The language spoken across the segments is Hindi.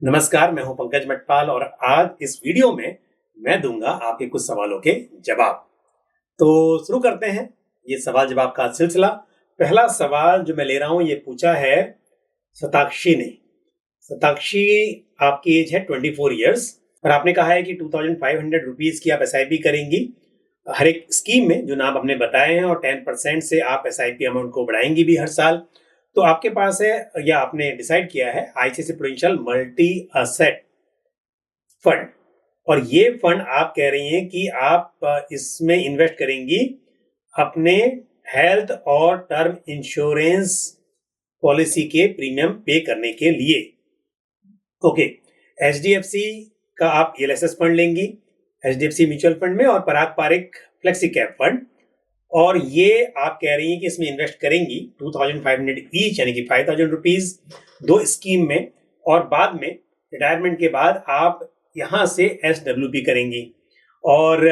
नमस्कार, मैं हूं पंकज मटपाल और आज इस वीडियो में मैं दूंगा आपके कुछ सवालों के जवाब। तो शुरू करते हैं ये सवाल जवाब का सिलसिला। पहला सवाल जो मैं ले रहा हूं ये पूछा है शताक्षी ने। शताक्षी, आपकी एज है 24 ईयर्स और आपने कहा है कि 2500 रुपीज की आप एसआईपी करेंगी हर एक स्कीम में जो नाम आपने बताए हैं, और 10% से आप एसआईपी अमाउंट को बढ़ाएंगी भी हर साल। तो आपके पास है या आपने डिसाइड किया है ICICI prudential multi asset fund, और ये फंड आप कह रही हैं कि आप इसमें इन्वेस्ट करेंगी अपने हेल्थ और टर्म इंश्योरेंस पॉलिसी के प्रीमियम पे करने के लिए। ओके, एचडीएफसी का आप एलएसएस फंड लेंगी एचडीएफसी म्यूचुअल फंड में, और पराग पारिक फ्लेक्सी कैप फंड, और ये आप कह रही हैं कि इसमें इन्वेस्ट करेंगी 2500 ईच यानी कि 5000 रुपीज दो स्कीम में, और बाद में रिटायरमेंट के बाद आप यहां से एसडब्ल्यूपी करेंगी। और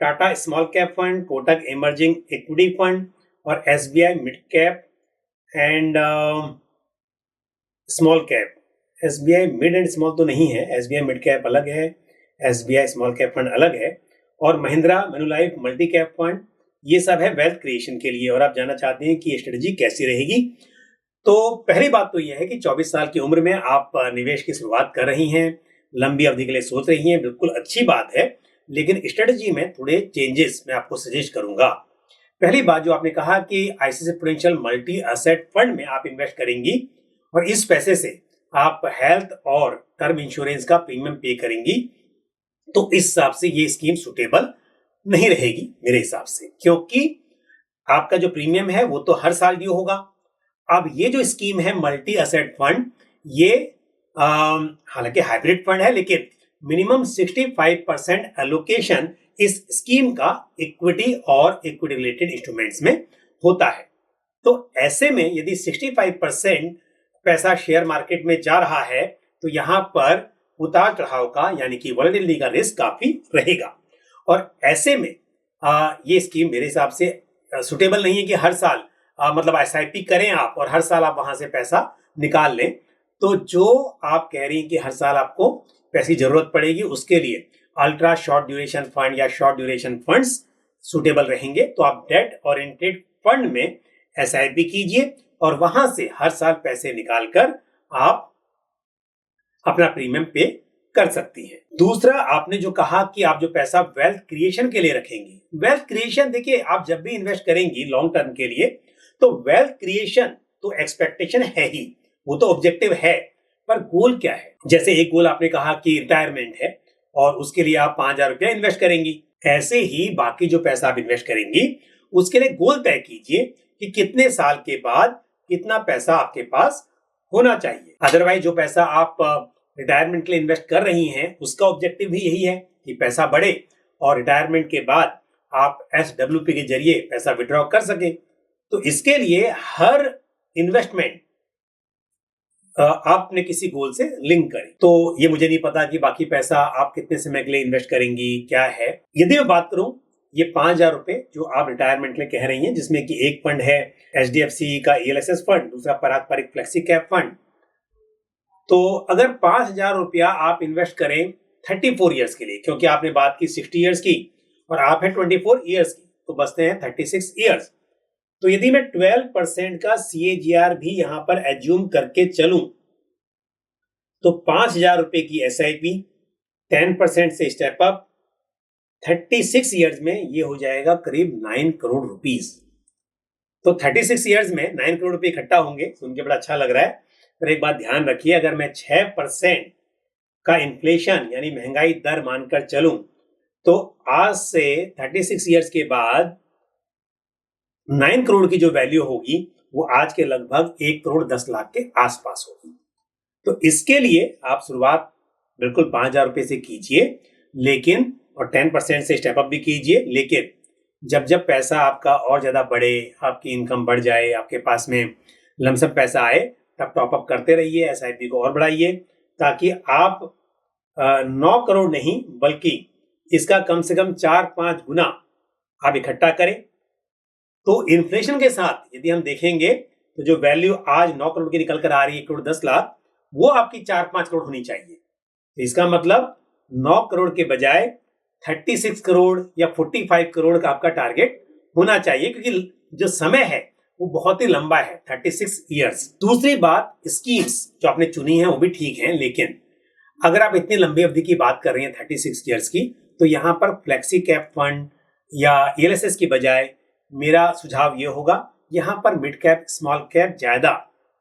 Tata small cap fund, Kotak emerging equity fund और SBI mid cap and small cap. SBI mid and small तो नहीं है, एसबीआई मिड कैप अलग है, एसबीआई स्मॉल कैप फंड अलग है, और महिंद्रा मैन्युलाइफ मल्टी कैप फंड। ये सब है वेल्थ क्रिएशन के लिए, और आप जानना चाहते हैं कि ये स्ट्रेटजी कैसी रहेगी। तो पहली बात तो यह है कि 24 साल की उम्र में आप निवेश की शुरुआत कर रही हैं, लंबी अवधि के लिए सोच रही हैं, बिल्कुल अच्छी बात है, लेकिन स्ट्रेटजी में थोड़े चेंजेस मैं आपको सजेस्ट करूंगा। पहली बात जो आपने कहा कि ICICI prudential multi asset fund में आप इन्वेस्ट करेंगी और इस पैसे से आप हेल्थ और टर्म इंश्योरेंस का प्रीमियम पे करेंगी, तो इस हिसाब से ये स्कीम सुटेबल नहीं रहेगी मेरे हिसाब से, क्योंकि आपका जो प्रीमियम है वो तो हर साल ड्यू होगा। अब ये जो स्कीम है मल्टी एसेट फंड, ये हालांकि हाइब्रिड फंड है, लेकिन मिनिमम 65% एलोकेशन इस स्कीम का इक्विटी और इक्विटी रिलेटेड इंस्ट्रूमेंट्स में होता है। तो ऐसे में यदि 65% पैसा शेयर मार्केट में जा रहा है, तो यहां पर उतार चढ़ाव का यानी कि वोलेटिलिटी का रिस्क काफी रहेगा, और ऐसे में ये स्कीम मेरे हिसाब से सुटेबल नहीं है कि हर साल मतलब एसआईपी करें आप और हर साल आप वहां से पैसा निकाल लें। तो जो आप कह रही हैं कि हर साल आपको पैसे की जरूरत पड़ेगी, उसके लिए अल्ट्रा शॉर्ट ड्यूरेशन फंड या शॉर्ट ड्यूरेशन फंड्स सुटेबल रहेंगे। तो आप डेट ओरिएंटेड फंड में एसआईपी कीजिए और वहां से हर साल पैसे निकालकर आप अपना प्रीमियम पे कर सकती है। दूसरा, आपने जो कहा कि आप जो पैसा वेल्थ क्रिएशन के लिए रखेंगी, वेल्थ क्रिएशन देखिए, आप जब भी इन्वेस्ट करेंगी लॉन्ग टर्म के लिए, तो वेल्थ क्रिएशन तो एक्सपेक्टेशन है ही, वो तो ऑब्जेक्टिव है, पर गोल क्या है? जैसे एक गोल आपने कहा कि रिटायरमेंट है और उसके लिए आप 5000 रुपया इन्वेस्ट करेंगी, ऐसे ही बाकी जो पैसा आप इन्वेस्ट करेंगी उसके लिए गोल तय कीजिए कि कितने साल के बाद कितना पैसा आपके पास होना चाहिए। अदरवाइज जो पैसा आप रिटायरमेंट के लिए इन्वेस्ट कर रही हैं उसका ऑब्जेक्टिव भी यही है कि पैसा बढ़े और रिटायरमेंट के बाद आप एसडब्ल्यूपी के जरिए पैसा विड्रॉ कर सके। तो इसके लिए हर इन्वेस्टमेंट आपने किसी गोल से लिंक करें। तो ये मुझे नहीं पता कि बाकी पैसा आप कितने समय के लिए इन्वेस्ट करेंगी, क्या है। यदि मैं बात करूं, ये 5000 रुपए जो आप रिटायरमेंट के लिए कह रही हैं, जिसमें कि एक फंड है एचडीएफसी का एलएसएस फंड, दूसरा पराग पारिक फ्लेक्सी कैप फंड, तो अगर 5000 रुपया आप इन्वेस्ट करें 34 ईयर्स के लिए, क्योंकि आपने बात की 60 ईयर्स की और आप हैं 24 ईयर्स की, तो बचते हैं 36 ईयर्स। तो यदि मैं 12% का सीएजीआर भी यहां पर एज्यूम करके चलूं, तो 5000 रुपए की एसआईपी 10% से स्टेप अप 36 ईयर्स में ये हो जाएगा करीब 9 करोड़ रुपीस। तो 36 ईयर्स में 9 करोड़ रुपए इकट्ठा होंगे, सुन के बड़ा अच्छा लग रहा है, पर एक बात ध्यान रखिए, अगर मैं 6% का इन्फ्लेशन यानी महंगाई दर मानकर चलूं, तो आज से 36 ईयर्स के बाद 9 करोड़ की जो वैल्यू होगी वो आज के लगभग 1 करोड़ 10 लाख के आसपास होगी। तो इसके लिए आप शुरुआत बिल्कुल 5000 रुपए से कीजिए, लेकिन और 10% से स्टेप अप भी कीजिए, लेकिन जब जब पैसा आपका और ज्यादा बढ़े, आपकी इनकम बढ़ जाए, आपके पास में लमसम पैसा आए, तब टॉप अप करते रहिए, एसआईपी को और बढ़ाइए, ताकि आप 9 करोड़ नहीं बल्कि इसका कम से कम 4-5 गुना आप इकट्ठा करें। तो इन्फ्लेशन के साथ यदि हम देखेंगे तो जो वैल्यू आज 9 करोड़ की निकल कर आ रही है 1 करोड़ 10 लाख, वो आपकी 4-5 करोड़ होनी चाहिए। तो इसका मतलब 9 करोड़ के बजाय 36 करोड़ या 45 करोड़ का आपका टारगेट होना चाहिए, क्योंकि जो समय है वो बहुत ही लंबा है, 36 ईयर्स। दूसरी बात, स्कीम्स जो आपने चुनी है वो भी ठीक है, लेकिन अगर आप इतनी लंबी अवधि की बात कर रही हैं 36 ईयर्स की, तो यहाँ पर फ्लेक्सी कैप फंड या ईएलएसएस की बजाय मेरा सुझाव ये होगा, यहाँ पर मिड कैप स्मॉल कैप ज्यादा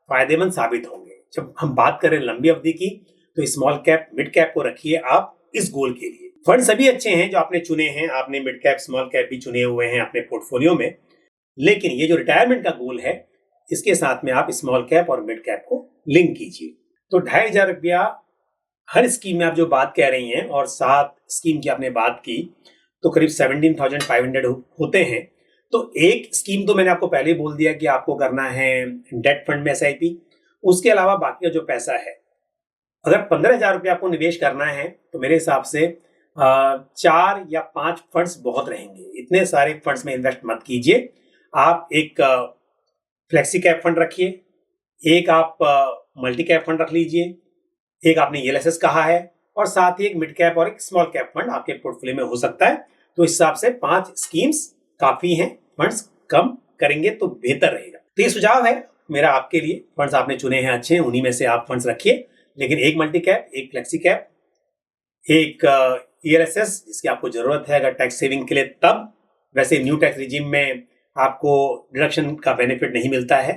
फायदेमंद साबित होंगे। जब हम बात करें लंबी अवधि की, तो स्मॉल कैप मिड कैप को रखिए आप इस गोल के लिए। फंड सभी अच्छे हैं जो आपने चुने हैं, आपने मिड कैप स्मॉल कैप भी चुने हुए हैं अपने पोर्टफोलियो में, लेकिन ये जो रिटायरमेंट का गोल है, इसके साथ में आप स्मॉल कैप और मिड कैप को लिंक कीजिए। तो 2,500 रुपया हर स्कीम में आप जो बात कह रही हैं, और 7 स्कीम की आपने बात की, तो करीब 17,500 होते हैं। तो एक स्कीम तो मैंने आपको पहले ही बोल दिया कि आपको करना है डेट फंड में एसआईपी। उसके अलावा बाकी का जो पैसा है, अगर 15,000 रुपया आपको निवेश करना है, तो मेरे हिसाब से 4 या 5 फंड्स बहुत रहेंगे। इतने सारे फंड्स में इन्वेस्ट मत कीजिए। आप एक फ्लेक्सी कैप फंड रखिए, एक आप मल्टी कैप फंड रख लीजिए, एक आपने ईएलएसएस कहा है, और साथ ही एक मिड कैप और एक स्मॉल कैप फंड आपके पोर्टफोलियो में हो सकता है। तो इस हिसाब से 5 स्कीम्स काफी हैं, फंड्स कम करेंगे तो बेहतर रहेगा। तो ये सुझाव है मेरा आपके लिए। फंड्स आपने चुने हैं अच्छे हैं, उन्हीं में से आप फंड्स रखिए, लेकिन एक मल्टी कैप, एक फ्लेक्सी कैप, एक ईएलएसएस जिसकी आपको जरूरत है अगर टैक्स सेविंग के लिए, तब वैसे न्यू टैक्स रिजीम में आपको डिडक्शन का बेनिफिट नहीं मिलता है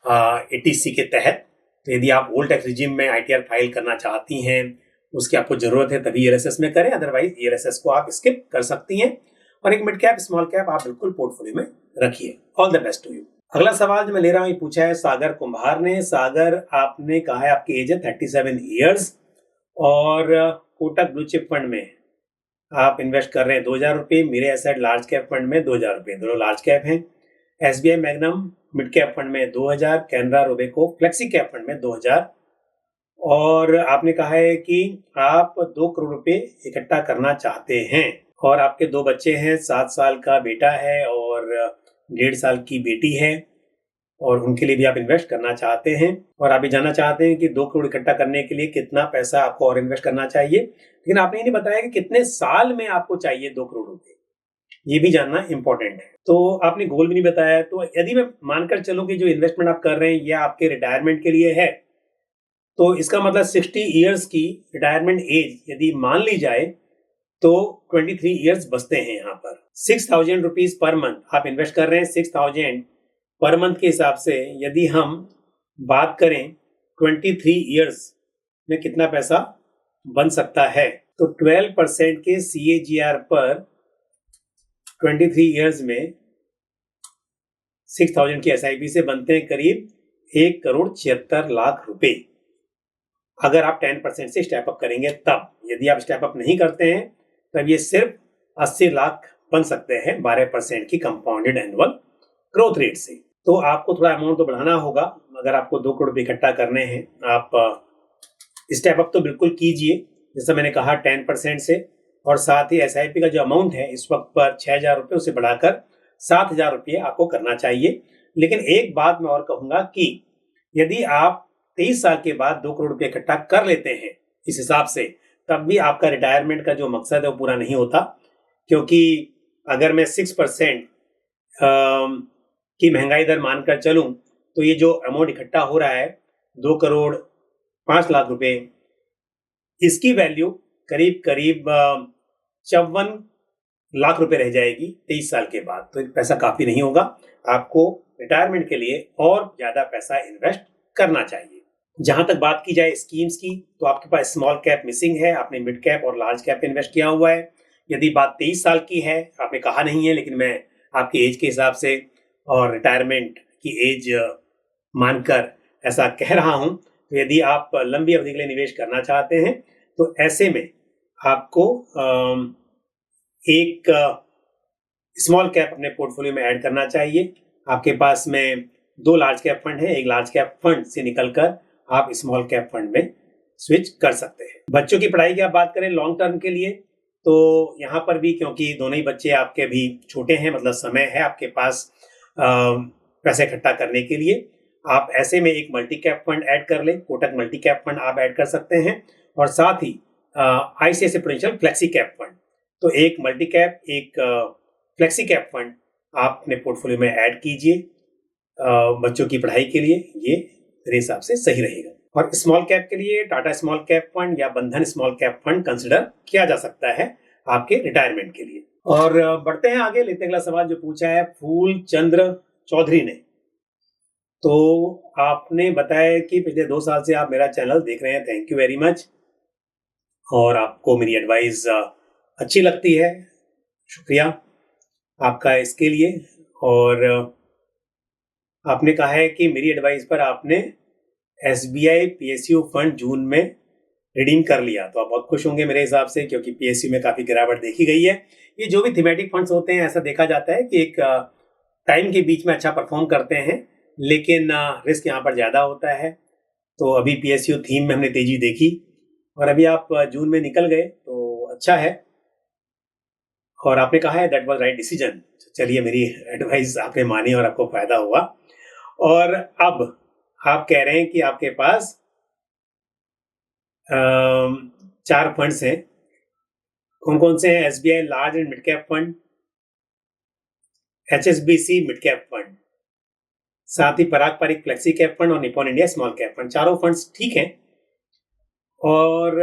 80C के तहत। तो यदि आप ओल्ड टैक्स रिजीम में आईटीआर फाइल करना चाहती हैं, उसकी आपको जरूरत है, तभी ईएलएसएस में करें, अदरवाइज ईएलएसएस को आप स्किप कर सकती हैं। और एक मिड कैप स्मॉल कैप आप बिल्कुल पोर्टफोलियो में रखिए। All the best to you. अगला सवाल जो मैं ले रहा हूँ, ये पूछा है सागर कुंभार ने। सागर, आपने कहा है आपकी एज है 37 ईयर्स और कोटक ब्लू चिप फंड में आप इन्वेस्ट कर रहे हैं 2,000 रुपये। मेरे एसेट लार्ज कैप फंड में 2,000 रुपये, दोनों लार्ज कैप हैं। SBI magnum mid cap fund में 2,000, Canara Robeco flexi cap fund में 2,000। और आपने कहा है कि आप 2 करोड़ रुपए इकट्ठा करना चाहते हैं, और आपके 2 बच्चे हैं, 7 साल का बेटा है और 1.5 साल की बेटी है, और उनके लिए भी आप इन्वेस्ट करना चाहते हैं। और आप ये जानना चाहते हैं कि 2 करोड़ इकट्ठा करने के लिए कितना पैसा आपको और इन्वेस्ट करना चाहिए, लेकिन आपने ये नहीं बताया कि कितने साल में आपको चाहिए 2 करोड़ रुपए। ये भी जानना इंपॉर्टेंट है। तो आपने गोल भी नहीं बताया। तो यदि मैं मानकर चलूं कि जो इन्वेस्टमेंट आप कर रहे हैं ये आपके रिटायरमेंट के लिए है, तो इसका मतलब 60 ईयर्स की रिटायरमेंट एज यदि मान ली जाए, तो 23 ईयर्स बचते हैं। यहाँ पर 6,000 रुपीज पर मंथ आप इन्वेस्ट कर रहे हैं। 6,000 पर मंथ के हिसाब से यदि हम बात करें 23 ईयर्स में कितना पैसा बन सकता है, तो 12% के CAGR पर 23 ईयर्स में 6,000 की SIP से बनते हैं करीब 1,76,00,000 रुपए। अगर आप 10% से स्टेप अप करेंगे तब। यदि आप स्टेप अप नहीं करते हैं तब ये सिर्फ 80 लाख बन सकते हैं 12% की कंपाउंडेड एनुअल ग्रोथ रेट से। तो आपको थोड़ा अमाउंट तो बढ़ाना होगा। अगर आपको 2 करोड़ रुपए इकट्ठा करने हैं, आप स्टेप अप तो बिल्कुल कीजिए, जैसा मैंने कहा 10% से। और साथ ही SIP का जो अमाउंट है इस वक्त पर 6,000 रुपये, उसे बढ़ाकर 7,000 रुपये आपको करना चाहिए। लेकिन एक बात मैं और कहूंगा कि यदि आप 23 साल के बाद 2 करोड़ रुपये इकट्ठा कर लेते हैं इस हिसाब से, तब भी आपका रिटायरमेंट का जो मकसद है वो पूरा नहीं होता। क्योंकि अगर मैं 6% की महंगाई दर मानकर चलूं, तो ये जो अमाउंट इकट्ठा हो रहा है 2 करोड़ 5 लाख रुपए, इसकी वैल्यू करीब करीब 54 लाख रुपए रह जाएगी 23 साल के बाद। तो पैसा काफी नहीं होगा। आपको रिटायरमेंट के लिए और ज्यादा पैसा इन्वेस्ट करना चाहिए। जहां तक बात की जाए स्कीम्स की, तो आपके पास स्मॉल कैप मिसिंग है, आपने मिड कैप और लार्ज कैप इन्वेस्ट किया हुआ है। यदि बात 23 साल की है, आपने कहा नहीं है, लेकिन मैं आपकी एज के हिसाब से और रिटायरमेंट की एज मानकर ऐसा कह रहा हूं। तो यदि आप लंबी अवधि के लिए निवेश करना चाहते हैं, तो ऐसे में आपको एक स्मॉल कैप अपने पोर्टफोलियो में ऐड करना चाहिए। आपके पास में 2 लार्ज कैप फंड है, एक लार्ज कैप फंड से निकलकर आप स्मॉल कैप फंड में स्विच कर सकते हैं। बच्चों की पढ़ाई की आप बात करें लॉन्ग टर्म के लिए, तो यहाँ पर भी क्योंकि दोनों ही बच्चे आपके अभी छोटे हैं, मतलब समय है आपके पास पैसे इकट्ठा करने के लिए, आप ऐसे में एक मल्टी कैप फंड ऐड कर लें, कोटक मल्टी कैप फंड आप ऐड कर सकते हैं, और साथ ही ICICI prudential flexi cap fund. तो एक मल्टी कैप, एक फ्लेक्सी कैप फंड आप अपने पोर्टफोलियो में ऐड कीजिए बच्चों की पढ़ाई के लिए, ये मेरे हिसाब से सही रहेगा। और स्मॉल कैप के लिए टाटा स्मॉल कैप फंड या बंधन स्मॉल कैप फंड कंसिडर किया जा सकता है आपके रिटायरमेंट के लिए। और बढ़ते हैं आगे, लेते हैं अगला सवाल जो पूछा है फूल चंद्र चौधरी ने। तो आपने बताया कि पिछले 2 साल से आप मेरा चैनल देख रहे हैं, थैंक यू वेरी मच, और आपको मेरी एडवाइस अच्छी लगती है, शुक्रिया आपका इसके लिए। और आपने कहा है कि मेरी एडवाइस पर आपने एसबीआई पीएसयू फंड जून में रिडीम कर लिया, तो आप बहुत खुश होंगे मेरे हिसाब से, क्योंकि पीएसयू में काफी गिरावट देखी गई है। ये जो भी थीमेटिक फंड्स होते हैं, ऐसा देखा जाता है कि एक टाइम के बीच में अच्छा परफॉर्म करते हैं, लेकिन रिस्क यहाँ पर ज्यादा होता है। तो अभी पीएसयू थीम में हमने तेजी देखी, और अभी आप जून में निकल गए तो अच्छा है, और आपने कहा है दैट वाज राइट डिसीजन। चलिए, मेरी एडवाइस आपने मानी और आपको फायदा हुआ। और अब आप कह रहे हैं कि आपके पास 4 फंड्स हैं, कौन कौन से हैं? SBI large and mid cap fund, HSBC mid cap fund, साथ ही पराग पारिक फ्लेक्सी कैप फंड और Nippon India small cap fund. चारों फंड्स ठीक हैं, और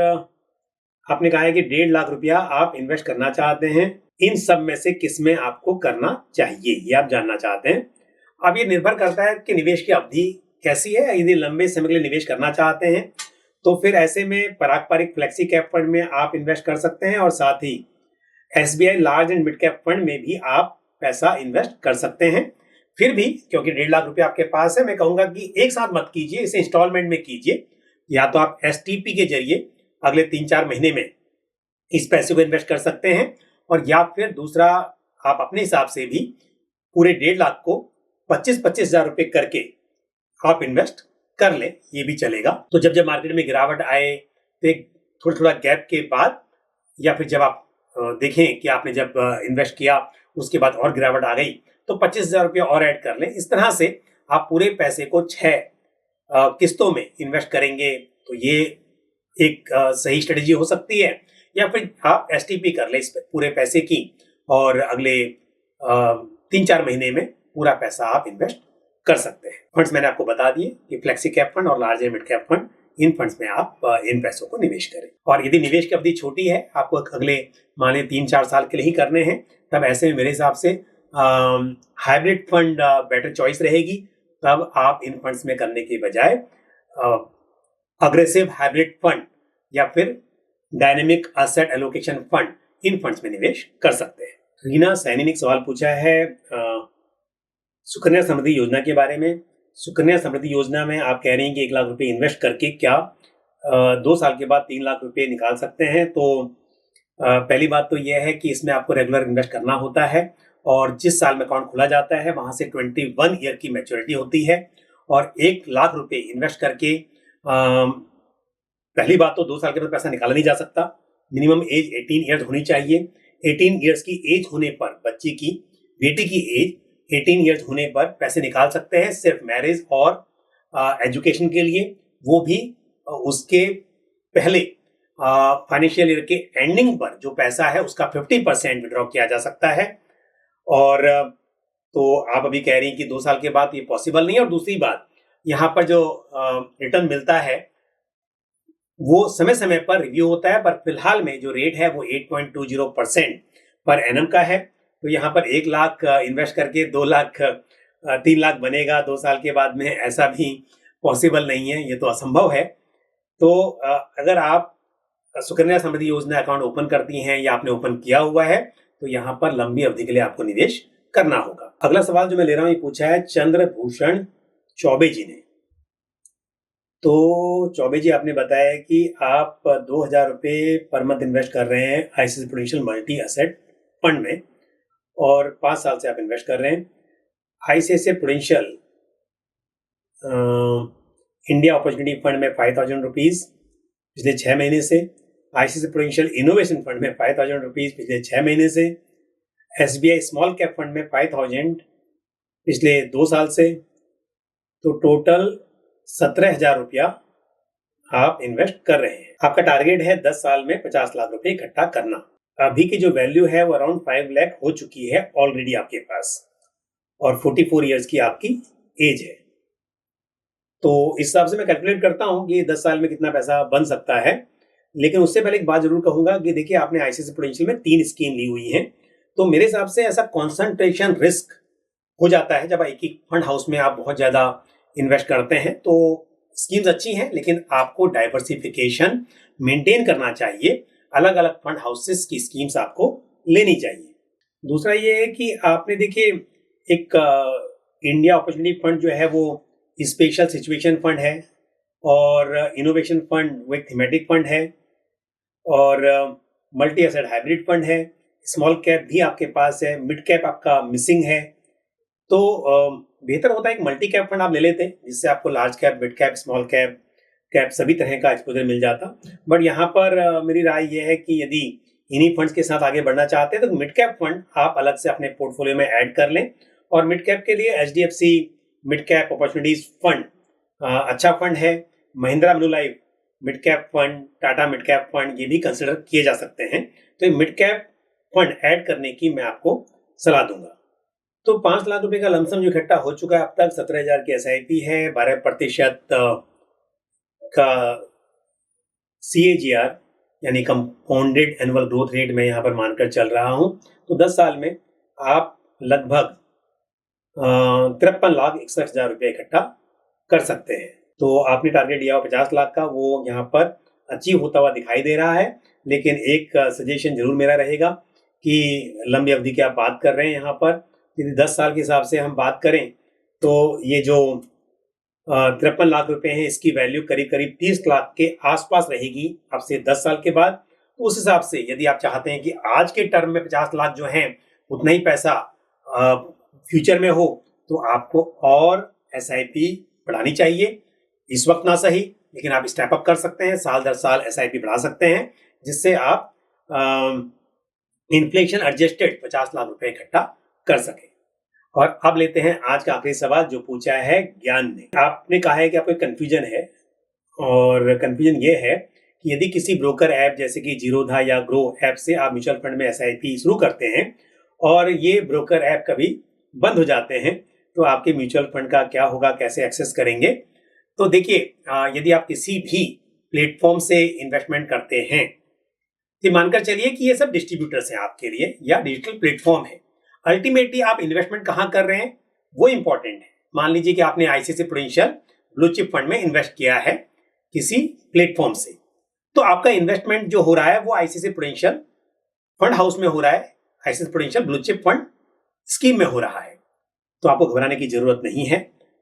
आपने कहा है कि 1.5 लाख रुपया आप इन्वेस्ट करना चाहते हैं। इन सब में से किस में आपको करना चाहिए, ये आप जानना चाहते हैं। अब ये निर्भर करता है कि निवेश की अवधि कैसी है। यदि लंबे समय के लिए निवेश करना चाहते हैं तो फिर ऐसे में Parag Parikh flexi cap fund में आप इन्वेस्ट कर सकते हैं, और साथ ही SBI large and mid cap fund में भी आप पैसा इन्वेस्ट कर सकते हैं। फिर भी क्योंकि 1.5 लाख रुपया आपके पास है, मैं कहूंगा कि एक साथ मत कीजिए, इसे इंस्टॉलमेंट में कीजिए। या तो आप एसटीपी के जरिए अगले 3-4 महीने में इस पैसे को इन्वेस्ट कर सकते हैं, और या फिर दूसरा आप अपने हिसाब से भी पूरे 1.5 लाख को 25-25 हजार रुपए करके आप इन्वेस्ट कर लें, ये भी चलेगा। तो जब जब मार्केट में गिरावट आए, तो एक थोड़ा थोड़ा गैप के बाद, या फिर जब आप देखें कि आपने जब इन्वेस्ट किया उसके बाद और गिरावट आ गई, तो 25,000 रुपया और ऐड कर लें। इस तरह से आप पूरे पैसे को 6 किस्तों में इन्वेस्ट करेंगे, तो ये एक सही स्ट्रेटेजी हो सकती है। या फिर आप एसटीपी कर लें इस पूरे पैसे की, और अगले 3-4 महीने में पूरा पैसा आप इन्वेस्ट कर सकते हैं। फंड्स मैंने आपको बता दिए कि फ्लेक्सी कैप फंड और large and mid cap fund, in funds में आप इन पैसों को निवेश करें। और यदि निवेश की अवधि छोटी है, आपको अगले माने 3-4 साल के लिए ही करने हैं, तब ऐसे में मेरे हिसाब से हाइब्रिड फंड बेटर चॉइस रहेगी। तब आप इन फंड्स में करने के बजाय अग्रेसिव हाइब्रिड फंड या फिर डायनेमिक एसेट एलोकेशन फंड, इन फंड्स में निवेश कर सकते हैं। रीना सैनी ने एक सवाल पूछा है सुकन्या समृद्धि योजना के बारे में। सुकन्या समृद्धि योजना में आप कह रही हैं कि 1 लाख रुपए इन्वेस्ट करके क्या 2 साल के बाद 3 लाख रुपए निकाल सकते हैं। तो पहली बात तो यह है कि इसमें आपको रेगुलर इन्वेस्ट करना होता है, और जिस साल में अकाउंट खुला जाता है वहां से 21 ईयर की मैच्योरिटी होती है। और 1 लाख रुपए इन्वेस्ट करके पहली बात तो 2 साल के बाद पैसा निकाला नहीं जा सकता। मिनिमम एज 18 ईयर्स होनी चाहिए। 18 ईयर्स की एज होने पर बच्चे की, बेटी की एज 18 ईयर्स होने पर पैसे निकाल सकते हैं, सिर्फ मैरिज और एजुकेशन के लिए, वो भी उसके पहले फाइनेंशियल ईयर के एंडिंग पर जो पैसा है उसका 50% विड्रॉ किया जा सकता है। और तो आप अभी कह रही हैं कि 2 साल के बाद ये पॉसिबल नहीं है। और दूसरी बात, यहाँ पर जो रिटर्न मिलता है वो समय समय पर रिव्यू होता है, पर फिलहाल में जो रेट है वो 8.20% पर एनम का है। तो यहाँ पर 1 लाख इन्वेस्ट करके 2 लाख 3 लाख बनेगा 2 साल के बाद में, ऐसा भी पॉसिबल नहीं है, ये तो असंभव है। तो अगर आप सुकन्या समृद्धि योजना अकाउंट ओपन करती हैं या आपने ओपन किया हुआ है, तो यहाँ पर लंबी अवधि के लिए आपको निवेश करना होगा। अगला सवाल जो मैं ले रहा हूँ ये पूछा है चंद्रभूषण चौबे जी ने। तो चौबे जी, आपने बताया कि आप 2,000 रुपये पर मंथ इन्वेस्ट कर रहे हैं ICICI prudential multi asset fund में, और 5 साल से आप इन्वेस्ट कर रहे हैं। ICICI prudential India opportunity fund में 5,000 रुपीज पिछले 6 महीने से, आईसीआईसीआई प्रूडेंशियल इनोवेशन फंड में 5,000 रुपीज पिछले 6 महीने से, एसबीआई स्मॉल कैप फंड में 5,000 पिछले 2 साल से, तो टोटल 17,000 रुपया आप इन्वेस्ट कर रहे हैं। आपका टारगेट है 10 साल में 50 लाख रुपए इकट्ठा करना। अभी की जो वैल्यू है वो अराउंड 5 लाख हो चुकी है ऑलरेडी आपके पास, और 44 ईयर्स की आपकी एज है। तो इस हिसाब से मैं कैलकुलेट करता हूं कि 10 साल में कितना पैसा बन सकता है। लेकिन उससे पहले एक बात जरूर कहूंगा कि देखिए, आपने आईसीआईसीआई प्रूडेंशियल में 3 स्कीम ली हुई है, तो मेरे हिसाब से ऐसा कॉन्सेंट्रेशन रिस्क हो जाता है जब एक ही फंड हाउस में आप बहुत ज्यादा इन्वेस्ट करते हैं। तो स्कीम्स अच्छी हैं, लेकिन आपको डाइवर्सिफिकेशन मेंटेन करना चाहिए। अलग अलग फंड हाउसेस की स्कीम्स आपको लेनी चाहिए। दूसरा ये है कि आपने देखिए, एक इंडिया अपॉर्चुनिटी फंड जो है वो स्पेशल सिचुएशन फंड है, और इनोवेशन फंड वो एक थीमेटिक फंड है, और मल्टी एसेट हाइब्रिड फंड है। स्मॉल कैप भी आपके पास है, मिड कैप आपका मिसिंग है। तो बेहतर होता है एक मल्टी कैप फंड आप ले लेते, जिससे आपको large cap, mid cap, small cap सभी तरह का एक्सपोजर मिल जाता। बट यहाँ पर मेरी राय यह है कि यदि इन्हीं फंड्स के साथ आगे बढ़ना चाहते हैं तो मिड कैप फंड आप अलग से अपने पोर्टफोलियो में ऐड कर लें। और मिड कैप के लिए HDFC mid cap opportunities fund अच्छा फंड है। Mahindra Manulife mid cap fund, Tata mid cap fund, ये भी कंसिडर किए जा सकते हैं। तो मिड कैप फंड ऐड करने की मैं आपको सलाह दूंगा। तो 5 लाख रुपए का लमसम जो इकट्ठा हो चुका है अब तक, 17,000 की SIP है, 12% का CAGR यानी कंपाउंडेड एनुअल ग्रोथ रेट में यहाँ पर मानकर चल रहा हूँ। तो 10 साल में आप लगभग 53,61,000 रुपये इकट्ठा कर सकते हैं। तो आपने टारगेट दिया हुआ 50 लाख का, वो यहाँ पर अचीव होता हुआ दिखाई दे रहा है। लेकिन एक सजेशन जरूर मेरा रहेगा कि लंबी अवधि की आप बात कर रहे हैं यहाँ पर, यदि 10 साल के हिसाब से हम बात करें तो ये जो 53 लाख रुपए हैं, इसकी वैल्यू करीब करीब 30 लाख के आसपास रहेगी अब से 10 साल के बाद। तो उस हिसाब से यदि आप चाहते हैं कि आज के टर्म में 50 लाख जो हैं उतना ही पैसा फ्यूचर में हो, तो आपको और SIP बढ़ानी चाहिए। इस वक्त ना सही, लेकिन आप स्टेप अप कर सकते हैं, साल दर साल SIP बढ़ा सकते हैं, जिससे आप इन्फ्लेशन एडजस्टेड 50 लाख रुपए इकट्ठा कर सके। और अब लेते हैं आज का आखिरी सवाल जो पूछा है ज्ञान ने। आपने कहा है कि आपको कंफ्यूजन है, और कंफ्यूजन ये है कि यदि किसी ब्रोकर ऐप जैसे कि जीरोधा या ग्रो ऐप से आप म्यूचुअल फंड में SIP शुरू करते हैं और ये ब्रोकर ऐप कभी बंद हो जाते हैं, तो आपके म्यूचुअल फंड का क्या होगा, कैसे एक्सेस करेंगे। तो देखिए, यदि आप किसी भी प्लेटफॉर्म से इन्वेस्टमेंट करते हैं, तो मानकर चलिए कि ये सब डिस्ट्रीब्यूटर्स हैं आपके लिए या डिजिटल प्लेटफॉर्म है। अल्टीमेटली आप इन्वेस्टमेंट कहाँ कर रहे हैं वो इंपॉर्टेंट है। मान लीजिए कि आपने ICICI prudential blue chip fund में इन्वेस्ट किया है किसी प्लेटफॉर्म से, तो आपका इन्वेस्टमेंट जो हो रहा है वो ICICI प्रूडेंशियल फंड हाउस में हो रहा है, ICICI prudential blue chip fund scheme में हो रहा है। तो आपको घबराने की जरूरत नहीं है।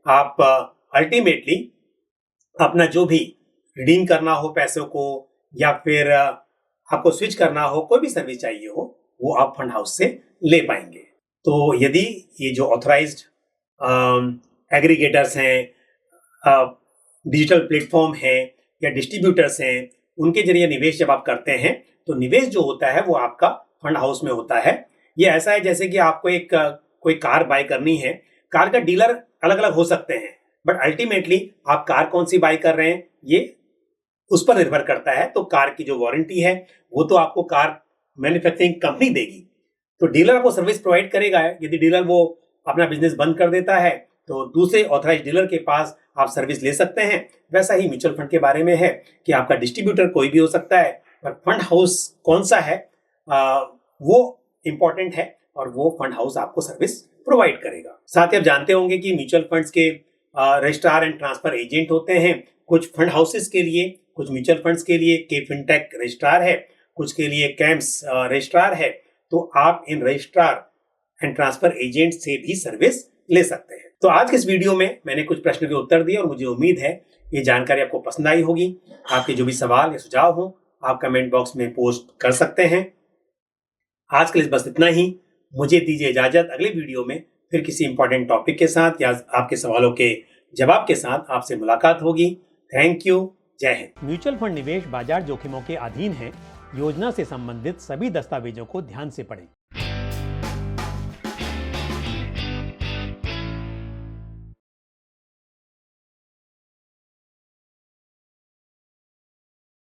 आप अल्टीमेटली अपना जो भी रिडीम करना हो पैसों को, या फिर आपको स्विच करना हो, कोई भी सर्विस चाहिए हो, वो आप फंड हाउस से ले पाएंगे। तो यदि ये जो ऑथराइज्ड एग्रीगेटर्स हैं, डिजिटल प्लेटफॉर्म हैं या डिस्ट्रीब्यूटर्स हैं, उनके जरिए निवेश जब आप करते हैं तो निवेश जो होता है वो आपका फंड हाउस में होता है। ये ऐसा है जैसे कि आपको कोई कार बाय करनी है, कार का डीलर अलग अलग हो सकते हैं, बट अल्टीमेटली आप कार कौन सी बाय कर रहे हैं ये उस पर निर्भर करता है। तो कार की जो वारंटी है वो तो आपको कार मैन्युफैक्चरिंग कंपनी देगी, तो डीलर आपको सर्विस प्रोवाइड करेगा। यदि डीलर वो अपना बिजनेस बंद कर देता है तो दूसरे ऑथराइज्ड डीलर के पास आप सर्विस ले सकते हैं। वैसा ही म्यूचुअल फंड के बारे में है कि आपका डिस्ट्रीब्यूटर कोई भी हो सकता है, पर फंड हाउस कौन सा है वो इंपॉर्टेंट है, और वो फंड हाउस आपको सर्विस प्रोवाइड करेगा। साथ ही आप जानते होंगे कि म्यूचुअल फंड्स के रजिस्ट्रार एंड ट्रांसफर एजेंट होते हैं। कुछ फंड हाउसेस के लिए, कुछ म्यूचुअल फंड्स के लिए के फिनटेक रजिस्ट्रार है, कुछ के लिए कैम्स रजिस्ट्रार है। तो आप इन रजिस्ट्रार एंड ट्रांसफर एजेंट से भी सर्विस ले सकते हैं। तो आज के इस वीडियो में मैंने कुछ प्रश्नों के उत्तर दिए, और मुझे उम्मीद है ये जानकारी आपको पसंद आई होगी। आपके जो भी सवाल या सुझाव हो आप कमेंट बॉक्स में पोस्ट कर सकते हैं। आज के लिए बस इतना ही। मुझे दीजिए इजाजत। अगले वीडियो में फिर किसी इंपॉर्टेंट टॉपिक के साथ या आपके सवालों के जवाब के साथ आपसे मुलाकात होगी। Thank you. जय हिंद। म्यूचुअल फंड निवेश बाजार जोखिमों के अधीन है। योजना से संबंधित सभी दस्तावेजों को ध्यान से पढ़ें।